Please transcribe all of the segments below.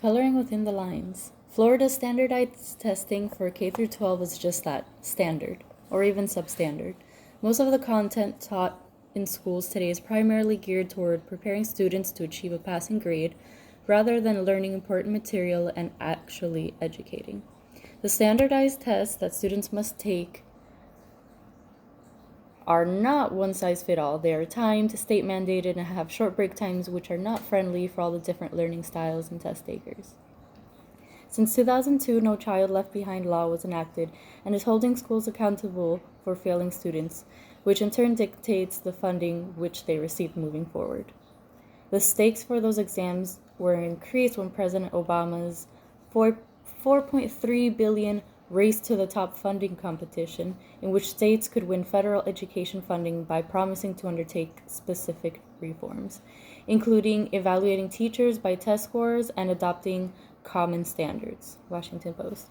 Coloring within the lines. Florida's standardized testing for K through 12 is just that, standard, or even substandard. Most of the content taught in schools today is primarily geared toward preparing students to achieve a passing grade rather than learning important material and actually educating. The standardized tests that students must take are not one size fit all. They are timed, state mandated, and have short break times, which are not friendly for all the different learning styles and test takers. Since 2002, No Child Left Behind law was enacted and is holding schools accountable for failing students, which in turn dictates the funding which they receive moving forward. The stakes for those exams were increased when President Obama's $4.3 billion Race to the Top funding competition, in which states could win federal education funding by promising to undertake specific reforms, including evaluating teachers by test scores and adopting common standards. Washington Post.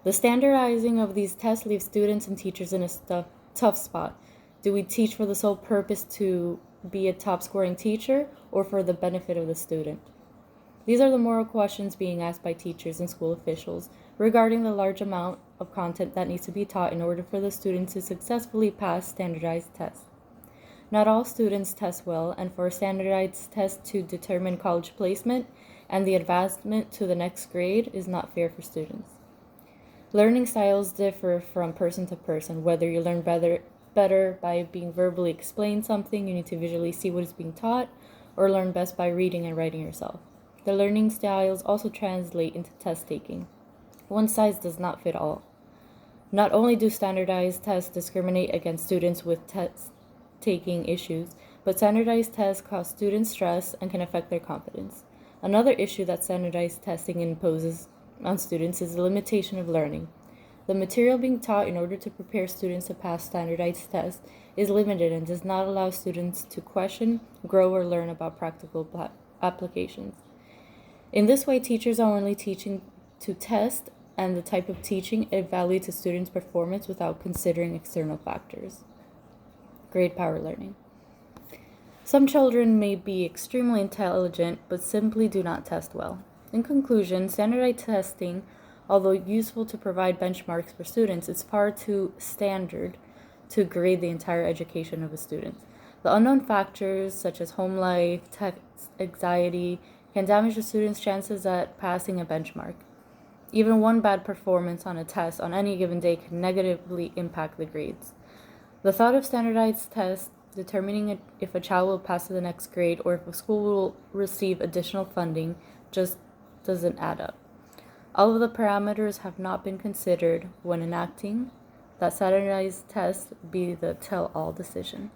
The standardizing of these tests leaves students and teachers in a tough spot. Do we teach for the sole purpose to be a top-scoring teacher or for the benefit of the student? These are the moral questions being asked by teachers and school officials regarding the large amount of content that needs to be taught in order for the students to successfully pass standardized tests. Not all students test well, and for a standardized test to determine college placement and the advancement to the next grade is not fair for students. Learning styles differ from person to person. Whether you learn better by being verbally explained something, you need to visually see what is being taught, or learn best by reading and writing yourself. The learning styles also translate into test taking. One size does not fit all. Not only do standardized tests discriminate against students with test taking issues, but standardized tests cause students stress and can affect their confidence. Another issue that standardized testing imposes on students is the limitation of learning. The material being taught in order to prepare students to pass standardized tests is limited and does not allow students to question, grow, or learn about practical applications. In this way, teachers are only teaching to test, and the type of teaching evaluates a student's performance without considering external factors. Grade power learning. Some children may be extremely intelligent, but simply do not test well. In conclusion, standardized testing, although useful to provide benchmarks for students, is far too standard to grade the entire education of a student. The unknown factors, such as home life, test anxiety, can damage the student's chances at passing a benchmark. Even one bad performance on a test on any given day can negatively impact the grades. The thought of standardized tests determining if a child will pass to the next grade or if a school will receive additional funding just doesn't add up. All of the parameters have not been considered when enacting that standardized tests be the tell-all decision.